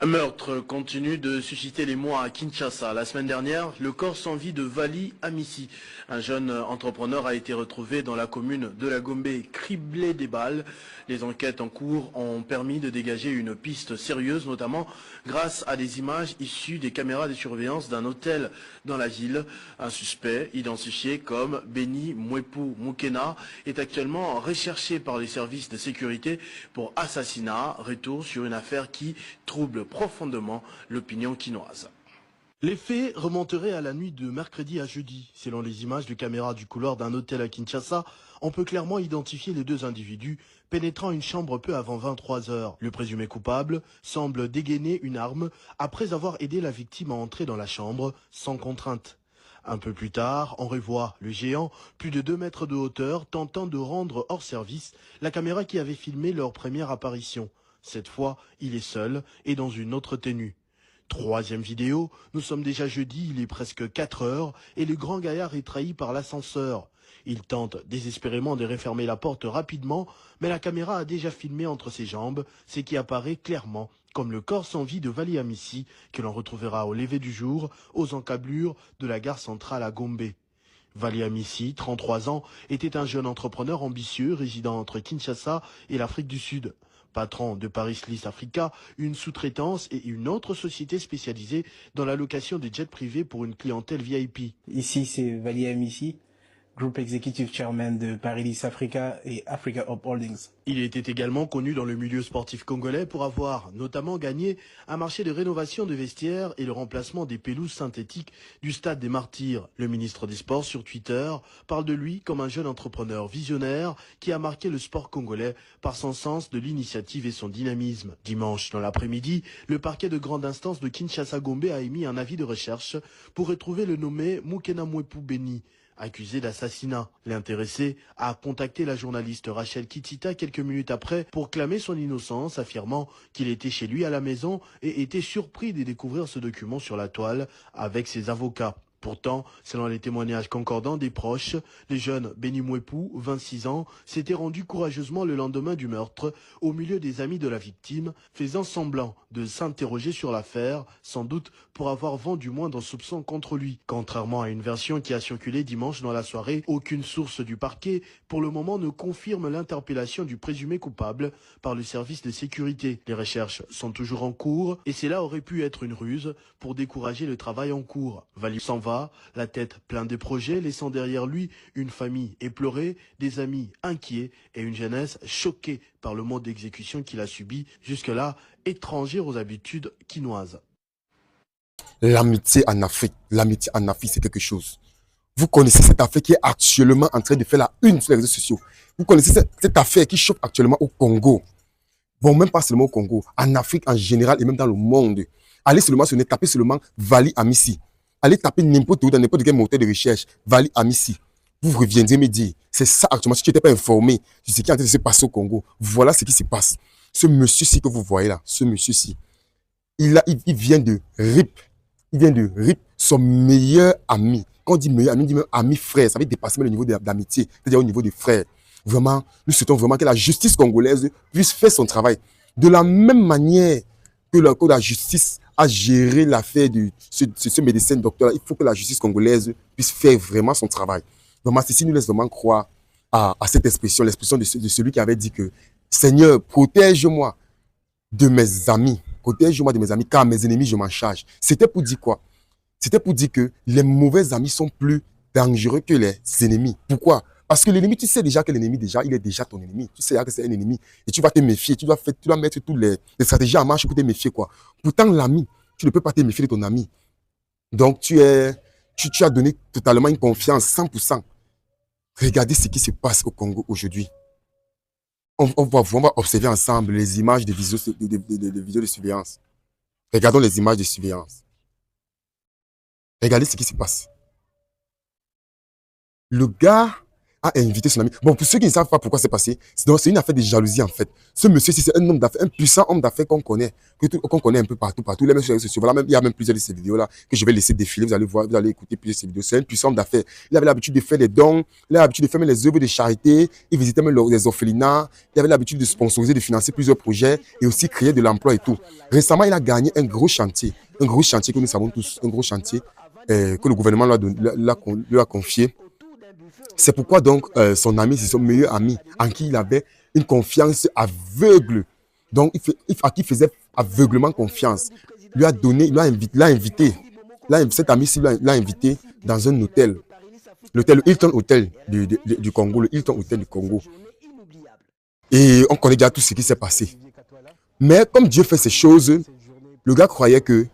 Un meurtre continue de susciter l'émoi à Kinshasa. La semaine dernière, le corps sans vie de Vali Amissi, un jeune entrepreneur, a été retrouvé dans la commune de la Gombe, criblé des balles. Les enquêtes en cours ont permis de dégager une piste sérieuse, notamment grâce à des images issues des caméras de surveillance d'un hôtel dans la ville. Un suspect, identifié comme Beni Mwepu Mukena, est actuellement recherché par les services de sécurité pour assassinat. Retour sur une affaire qui trouble profondément l'opinion quinoise. Les faits remonteraient à la nuit de mercredi à jeudi. Selon les images de caméra du couloir d'un hôtel à Kinshasa, on peut clairement identifier les deux individus pénétrant une chambre peu avant 23 heures. Le présumé coupable semble dégainer une arme après avoir aidé la victime à entrer dans la chambre sans contrainte. Un peu plus tard, on revoit le géant, plus de 2 mètres de hauteur, tentant de rendre hors service la caméra qui avait filmé leur première apparition. Cette fois, il est seul et dans une autre tenue. Troisième vidéo, nous sommes déjà jeudi, il est presque 4 heures et le grand gaillard est trahi par l'ascenseur. Il tente désespérément de refermer la porte rapidement, mais la caméra a déjà filmé entre ses jambes, ce qui apparaît clairement comme le corps sans vie de Vali Amissi, que l'on retrouvera au lever du jour aux encablures de la gare centrale à Gombe. Vali Amissi, 33 ans, était un jeune entrepreneur ambitieux résidant entre Kinshasa et l'Afrique du Sud. Patron de Paris List Africa, une sous-traitance et une autre société spécialisée dans la location des jets privés pour une clientèle VIP. Ici, c'est Vali Amissi, Group Executive Chairman de Paris List Africa et Africa Hub Holdings. Il était également connu dans le milieu sportif congolais pour avoir notamment gagné un marché de rénovation de vestiaires et le remplacement des pelouses synthétiques du stade des Martyrs. Le ministre des Sports sur Twitter parle de lui comme un jeune entrepreneur visionnaire qui a marqué le sport congolais par son sens de l'initiative et son dynamisme. Dimanche, dans l'après-midi, le parquet de grande instance de Kinshasa-Gombe a émis un avis de recherche pour retrouver le nommé Mukena Mwepu Beni, accusé d'assassinat. L'intéressé a contacté la journaliste Rachel Kitita quelques minutes après pour clamer son innocence, affirmant qu'il était chez lui à la maison et était surpris de découvrir ce document sur la toile avec ses avocats. Pourtant, selon les témoignages concordants des proches, le jeune Beni Mwepu, 26 ans, s'était rendu courageusement le lendemain du meurtre au milieu des amis de la victime, faisant semblant de s'interroger sur l'affaire, sans doute pour avoir vent du moindre soupçon contre lui. Contrairement à une version qui a circulé dimanche dans la soirée, aucune source du parquet pour le moment ne confirme l'interpellation du présumé coupable par le service de sécurité. Les recherches sont toujours en cours et cela aurait pu être une ruse pour décourager le travail en cours. Vali s'en va, la tête pleine de projets, laissant derrière lui une famille éplorée, des amis inquiets et une jeunesse choquée par le mode d'exécution qu'il a subi, jusque-là étranger aux habitudes quinoises. L'amitié en Afrique, c'est quelque chose. Vous connaissez cette affaire qui est actuellement en train de faire la une sur les réseaux sociaux. Vous connaissez cette affaire qui chauffe actuellement au Congo. Bon, même pas seulement au Congo, en Afrique en général et même dans le monde. Allez seulement sur le net, tapez seulement Vali Amissi. Allez taper n'importe où dans n'importe quel moteur de recherche, Vali Amissi. Vous reviendrez me dire, c'est ça actuellement. Si tu n'étais pas informé de ce qui est en train de se passer au Congo, voilà ce qui se passe. Ce monsieur-ci que vous voyez là, ce monsieur-ci, il vient de RIP. Il vient de RIP son meilleur ami. Quand on dit meilleur ami, on dit même ami frère. Ça veut dépasser même le niveau d'amitié, c'est-à-dire au niveau des frères. Vraiment, nous souhaitons vraiment que la justice congolaise puisse faire son travail. De la même manière que la justice a géré l'affaire de ce médecin docteur, il faut que la justice congolaise puisse faire vraiment son travail. Vraiment, ceci nous laisse vraiment croire à cette expression, l'expression de celui qui avait dit que Seigneur, protège-moi de mes amis. Protège-moi de mes amis, car mes ennemis, je m'en charge. C'était pour dire quoi? C'était pour dire que les mauvais amis sont plus dangereux que les ennemis. Pourquoi? Parce que l'ennemi, tu sais déjà que l'ennemi, il est déjà ton ennemi. Tu sais déjà que c'est un ennemi. Et tu vas te méfier. Tu dois mettre toutes les stratégies en marche pour te méfier, quoi. Pourtant, l'ami, tu ne peux pas te méfier de ton ami. Donc, tu as donné totalement une confiance, 100%. Regardez ce qui se passe au Congo aujourd'hui. On va observer ensemble les images de vidéos de surveillance. Regardons les images de surveillance. Regardez ce qui se passe. Le gars a invité son ami. Bon, pour ceux qui ne savent pas pourquoi c'est passé, c'est une affaire de jalousie en fait. Ce monsieur, c'est un homme d'affaires, un puissant homme d'affaires qu'on connaît, qu'on connaît un peu partout. Il est même sur les réseaux sociaux. Voilà, même, il y a même plusieurs de ces vidéos-là que je vais laisser défiler. Vous allez voir, vous allez écouter plusieurs de ces vidéos. C'est un puissant homme d'affaires. Il avait l'habitude de faire des dons, il avait l'habitude de faire les œuvres de charité, il visitait même les orphelinats, il avait l'habitude de sponsoriser, de financer plusieurs projets et aussi créer de l'emploi et tout. Récemment, il a gagné un gros chantier que nous savons tous, un gros chantier que le gouvernement lui a confié. C'est pourquoi donc son ami, c'est son meilleur ami, en qui il avait une confiance aveugle. Donc, à qui il faisait aveuglement confiance. Lui a donné, l'a invité. Cet ami-ci l'a invité dans un hôtel. L'hôtel, le Hilton Hotel du Congo, le Hilton Hotel du Congo. Et on connaît déjà tout ce qui s'est passé. Mais comme Dieu fait ces choses, le gars croyait que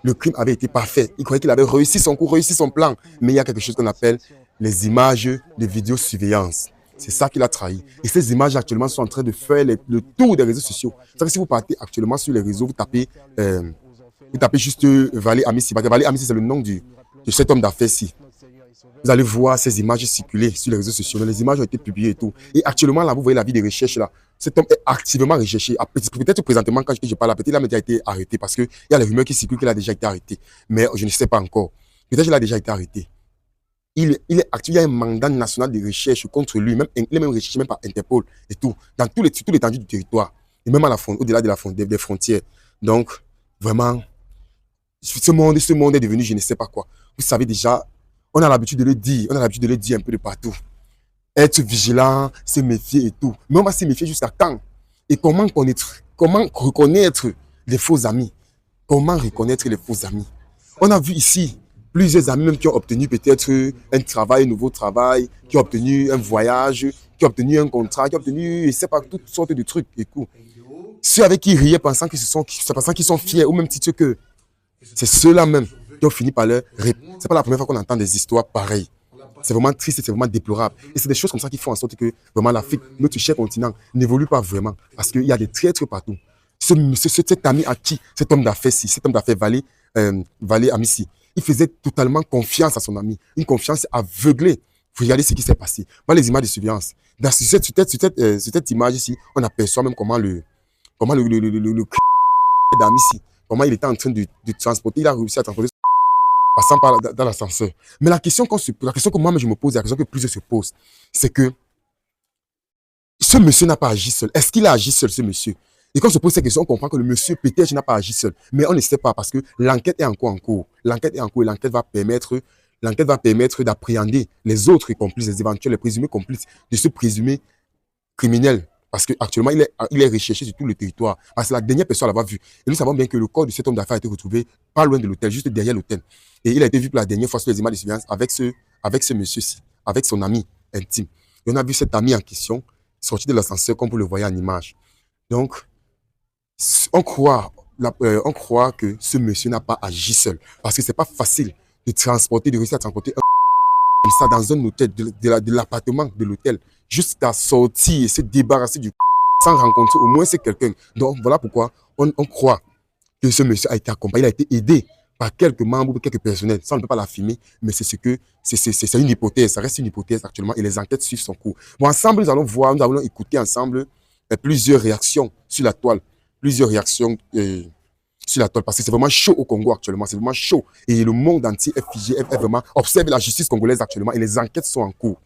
le crime avait été parfait. Il croyait qu'il avait réussi son coup, réussi son plan. Mais il y a quelque chose qu'on appelle les images de vidéosurveillance. C'est ça qu'il a trahi. Et ces images actuellement sont en train de faire le tour des réseaux sociaux. C'est-à-dire que si vous partez actuellement sur les réseaux, vous tapez juste Valé Amissi. Valé Amissi, c'est le nom de cet homme d'affaires-ci. Vous allez voir ces images circuler sur les réseaux sociaux. Les images ont été publiées et tout. Et actuellement, là, vous voyez la vie de recherche là. Cet homme est activement recherché. Peut-être présentement, quand je parle, peut-être il a déjà été arrêté parce qu'il y a les rumeurs qui circulent qu'il a déjà été arrêté. Mais je ne sais pas encore. Peut-être qu'il a déjà été arrêté. Il est actif, il y a un mandat national de recherche contre lui. Il est même recherché même par Interpol et tout. Dans tout l'étendue du territoire. Et même au-delà des frontières. Donc, vraiment, ce monde est devenu je ne sais pas quoi. Vous savez déjà, on a l'habitude de le dire. On a l'habitude de le dire un peu de partout. Être vigilant, se méfier et tout. Mais on va se méfier jusqu'à quand? Et comment reconnaître les faux amis? Comment reconnaître les faux amis? On a vu ici plusieurs amis même qui ont obtenu peut-être un travail, un nouveau travail, qui ont obtenu un voyage, qui ont obtenu un contrat, qui ont obtenu, je ne sais pas, toutes sortes de trucs et tout. Ceux avec qui ils riaient pensant qu'ils sont fiers, ou même titre que c'est ceux-là même qui ont fini par leur répondre. Ce n'est pas la première fois qu'on entend des histoires pareilles. C'est vraiment triste et c'est vraiment déplorable. Et c'est des choses comme ça qui font en sorte que vraiment l'Afrique, notre cher continent, n'évolue pas vraiment. Parce qu'il y a des traîtres partout. Cet ami à qui, cet homme d'affaires, Valé Amissi, il faisait totalement confiance à son ami. Une confiance aveuglée. Vous regardez ce qui s'est passé. Voilà les images de surveillance. Sur cette image ici, on aperçoit même comment le d'Amissi, comment il était en train de transporter, il a réussi à transporter passant dans l'ascenseur. Mais la question que moi je me pose, la question que plusieurs se posent, c'est que ce monsieur n'a pas agi seul. Est-ce qu'il a agi seul, ce monsieur? Et quand on se pose cette question, on comprend que le monsieur peut-être n'a pas agi seul. Mais on ne sait pas parce que l'enquête est encore en cours. L'enquête est en cours et l'enquête va permettre d'appréhender les autres complices, les éventuels, les présumés complices de ce présumé criminel. Parce qu'actuellement, il est recherché sur tout le territoire. Parce que la dernière personne l'avoir vu. Et nous savons bien que le corps de cet homme d'affaires a été retrouvé pas loin de l'hôtel, juste derrière l'hôtel. Et il a été vu pour la dernière fois sur les images de surveillance avec ce monsieur-ci, avec son ami intime. Et on a vu cet ami en question sortir de l'ascenseur comme vous le voyez en image. Donc, on croit que ce monsieur n'a pas agi seul. Parce que c'est pas facile de réussir à transporter un comme ça dans un hôtel, de l'appartement de l'hôtel, jusqu'à sortir et se débarrasser du sans rencontrer au moins c'est quelqu'un. Donc voilà pourquoi on croit que ce monsieur a été accompagné, il a été aidé par quelques membres, quelques personnels. Ça, on ne peut pas l'affirmer, mais c'est une hypothèse, ça reste une hypothèse actuellement et les enquêtes suivent son cours. Bon, ensemble, nous allons écouter ensemble plusieurs réactions sur la toile, parce que c'est vraiment chaud au Congo actuellement, c'est vraiment chaud. Et le monde entier est figé, est vraiment observe la justice congolaise actuellement et les enquêtes sont en cours.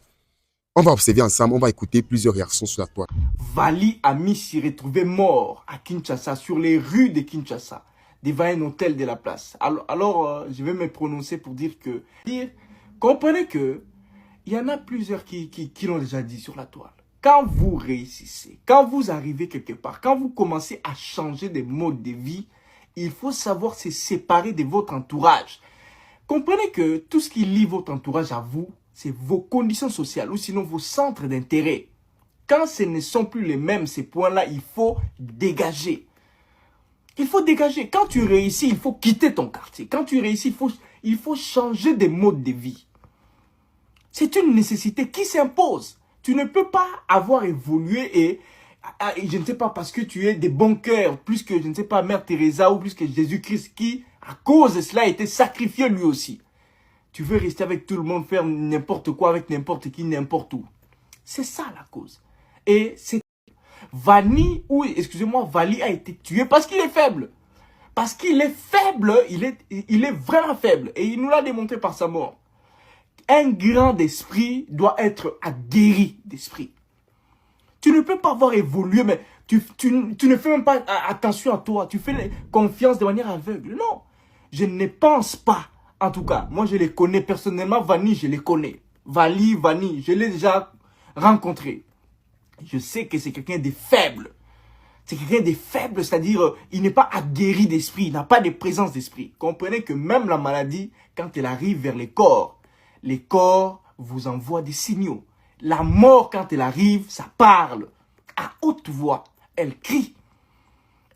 On va observer ensemble, on va écouter plusieurs réactions sur la toile. Valé Amissi retrouvé mort à Kinshasa, sur les rues de Kinshasa, devant un hôtel de la place. Alors je vais me prononcer pour dire que... comprenez que il y en a plusieurs qui l'ont déjà dit sur la toile. Quand vous réussissez, quand vous arrivez quelque part, quand vous commencez à changer de mode de vie, il faut savoir se séparer de votre entourage. Comprenez que tout ce qui lie votre entourage à vous, c'est vos conditions sociales ou sinon vos centres d'intérêt. Quand ce ne sont plus les mêmes, ces points-là, il faut dégager. Il faut dégager. Quand tu réussis, il faut quitter ton quartier. Quand tu réussis, il faut changer de mode de vie. C'est une nécessité qui s'impose. Tu ne peux pas avoir évolué et je ne sais pas, parce que tu es des bons cœurs, plus que, je ne sais pas, Mère Teresa ou plus que Jésus-Christ qui, à cause de cela, a été sacrifié lui aussi. Tu veux rester avec tout le monde, faire n'importe quoi avec n'importe qui, n'importe où. C'est ça la cause. Et c'est Vani, ou excusez-moi, Vali a été tué parce qu'il est faible. Parce qu'il est faible, il est vraiment faible. Et il nous l'a démontré par sa mort. Un grand d'esprit doit être aguerri d'esprit. Tu ne peux pas avoir évolué, mais tu ne fais même pas attention à toi. Tu fais confiance de manière aveugle. Non, je ne pense pas. En tout cas, moi je les connais personnellement. Vani, je les connais. Vani, je l'ai déjà rencontré. Je sais que c'est quelqu'un de faible. C'est quelqu'un de faible, c'est-à-dire il n'est pas aguerri d'esprit, il n'a pas de présence d'esprit. Comprenez que même la maladie, quand elle arrive vers les corps vous envoient des signaux. La mort, quand elle arrive, ça parle à haute voix, elle crie.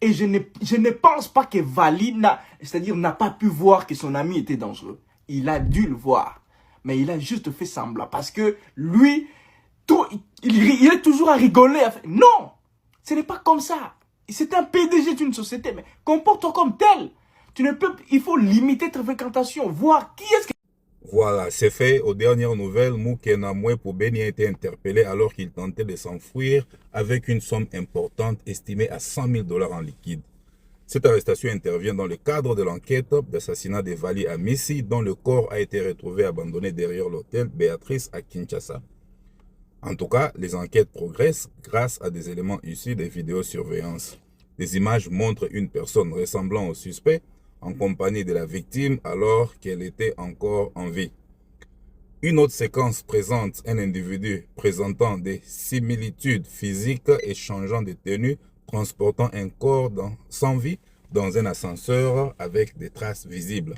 Et je ne pense pas que Vali n'a pas pu voir que son ami était dangereux. Il a dû le voir, mais il a juste fait semblant parce que lui, il est toujours à rigoler. Non, ce n'est pas comme ça. C'est un PDG d'une société, mais comporte-toi comme tel. Il faut limiter ta fréquentation, voir qui est-ce que... Voilà, c'est fait. Aux dernières nouvelles, Moukena Moué-Poubeni a été interpellé alors qu'il tentait de s'enfuir avec une somme importante estimée à 100 000 $ en liquide. Cette arrestation intervient dans le cadre de l'enquête d'assassinat de Vali Amissi, dont le corps a été retrouvé abandonné derrière l'hôtel Béatrice à Kinshasa. En tout cas, les enquêtes progressent grâce à des éléments issus des vidéosurveillances. Des images montrent une personne ressemblant au suspect en compagnie de la victime alors qu'elle était encore en vie. Une autre séquence présente un individu présentant des similitudes physiques et changeant de tenue, transportant un corps sans vie dans un ascenseur avec des traces visibles.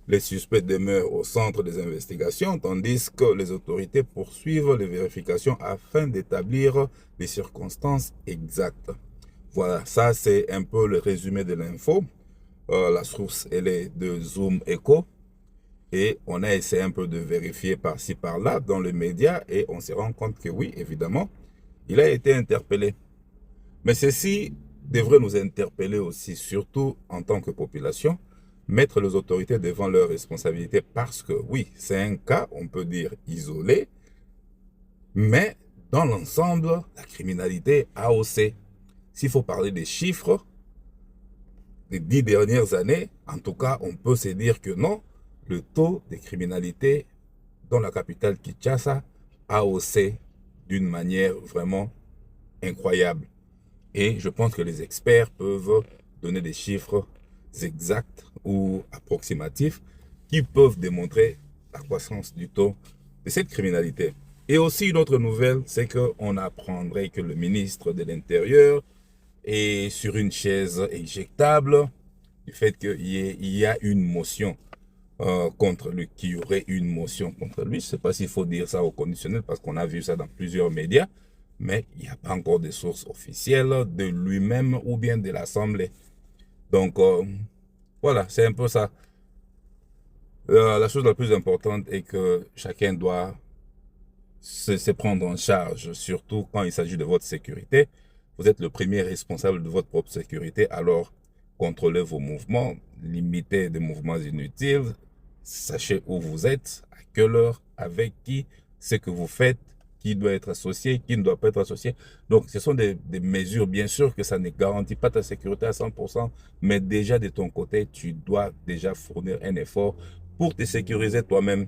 Les suspects demeurent au centre des investigations, tandis que les autorités poursuivent les vérifications afin d'établir les circonstances exactes. Voilà, ça c'est un peu le résumé de l'info. La source, elle est de Zoom Echo. Et on a essayé un peu de vérifier par-ci, par-là dans les médias. Et on se rend compte que oui, évidemment, il a été interpellé. Mais ceci devrait nous interpeller aussi, surtout en tant que population, mettre les autorités devant leurs responsabilités. Parce que oui, c'est un cas, on peut dire, isolé. Mais dans l'ensemble, la criminalité a haussé. S'il faut parler des chiffres, les 10 dernières années, en tout cas, on peut se dire que non, le taux de criminalité dans la capitale Kinshasa a haussé d'une manière vraiment incroyable. Et je pense que les experts peuvent donner des chiffres exacts ou approximatifs qui peuvent démontrer la croissance du taux de cette criminalité. Et aussi une autre nouvelle, c'est qu'on apprendrait que le ministre de l'Intérieur est sur une chaise éjectable du fait qu'il y a une motion contre lui, qu'il y aurait une motion contre lui. Je ne sais pas s'il faut dire ça au conditionnel parce qu'on a vu ça dans plusieurs médias, mais il n'y a pas encore de sources officielles de lui-même ou bien de l'Assemblée. Donc, voilà, c'est un peu ça. La chose la plus importante est que chacun doit se prendre en charge, surtout quand il s'agit de votre sécurité. Vous êtes le premier responsable de votre propre sécurité, alors contrôlez vos mouvements, limitez des mouvements inutiles, sachez où vous êtes, à quelle heure, avec qui, ce que vous faites, qui doit être associé, qui ne doit pas être associé. Donc, ce sont des mesures, bien sûr que ça ne garantit pas ta sécurité à 100%, mais déjà de ton côté, tu dois déjà fournir un effort pour te sécuriser toi-même,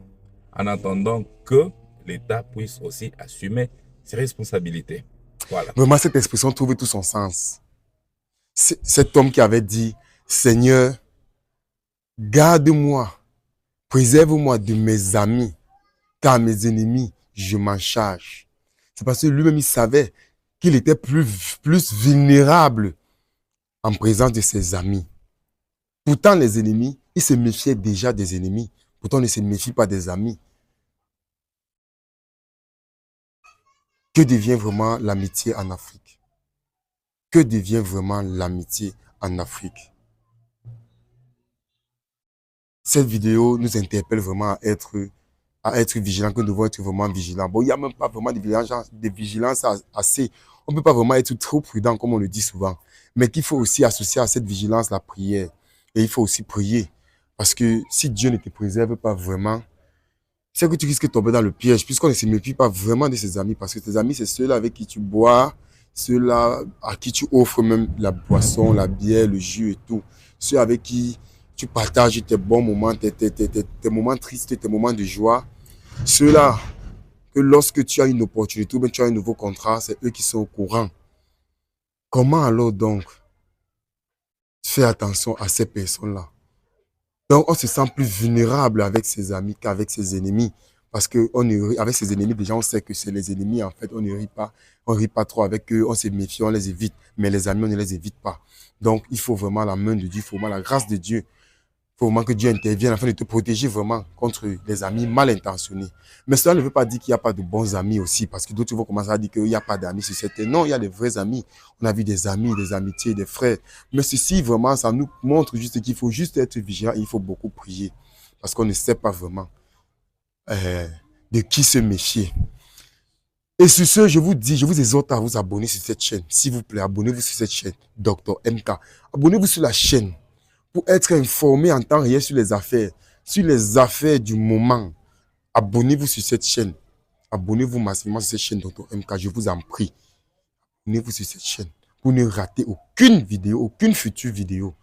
en attendant que l'État puisse aussi assumer ses responsabilités. Voilà. Vraiment, cette expression trouve tout son sens. Cet homme qui avait dit, Seigneur, garde-moi, préserve-moi de mes amis, car mes ennemis, je m'en charge. C'est parce que lui-même, il savait qu'il était plus vulnérable en présence de ses amis. Pourtant, les ennemis, il se méfiait déjà des ennemis. Pourtant, il ne se méfie pas des amis. Que devient vraiment l'amitié en Afrique? Que devient vraiment l'amitié en Afrique? Cette vidéo nous interpelle vraiment à être vigilants, que nous devons être vraiment vigilants. Bon, il n'y a même pas vraiment de vigilance assez. On ne peut pas vraiment être trop prudent, comme on le dit souvent. Mais qu'il faut aussi associer à cette vigilance la prière. Et il faut aussi prier. Parce que si Dieu ne te préserve pas vraiment, c'est que tu risques de tomber dans le piège, puisqu'on ne se méfie pas vraiment de ses amis, parce que tes amis, c'est ceux-là avec qui tu bois, ceux-là à qui tu offres même la boisson, la bière, le jus et tout, ceux avec qui tu partages tes bons moments, tes moments tristes, tes moments de joie, ceux-là que lorsque tu as une opportunité ou bien tu as un nouveau contrat, c'est eux qui sont au courant. Comment alors donc faire attention à ces personnes-là? Donc, on se sent plus vulnérable avec ses amis qu'avec ses ennemis. Parce que avec ses ennemis, déjà, on sait que c'est les ennemis. En fait, on ne rit pas trop avec eux, on se méfie, on les évite. Mais les amis, on ne les évite pas. Donc, il faut vraiment la main de Dieu, il faut vraiment la grâce de Dieu. Il faut vraiment que Dieu intervienne afin de te protéger vraiment contre les amis mal intentionnés. Mais cela ne veut pas dire qu'il n'y a pas de bons amis aussi, parce que d'autres vont commencer à dire qu'il n'y a pas d'amis sur cette terre. Non, il y a des vrais amis. On a vu des amis, des amitiés, des frères. Mais ceci, vraiment, ça nous montre juste qu'il faut juste être vigilant et il faut beaucoup prier. Parce qu'on ne sait pas vraiment de qui se méfier. Et sur ce, je vous dis, je vous exhorte à vous abonner sur cette chaîne. S'il vous plaît, abonnez-vous sur cette chaîne, Dr MK. Abonnez-vous sur la chaîne pour être informé en temps réel sur les affaires du moment. Abonnez-vous sur cette chaîne. Abonnez-vous massivement sur cette chaîne, Dr MK, je vous en prie. Abonnez-vous sur cette chaîne pour ne rater aucune vidéo, aucune future vidéo.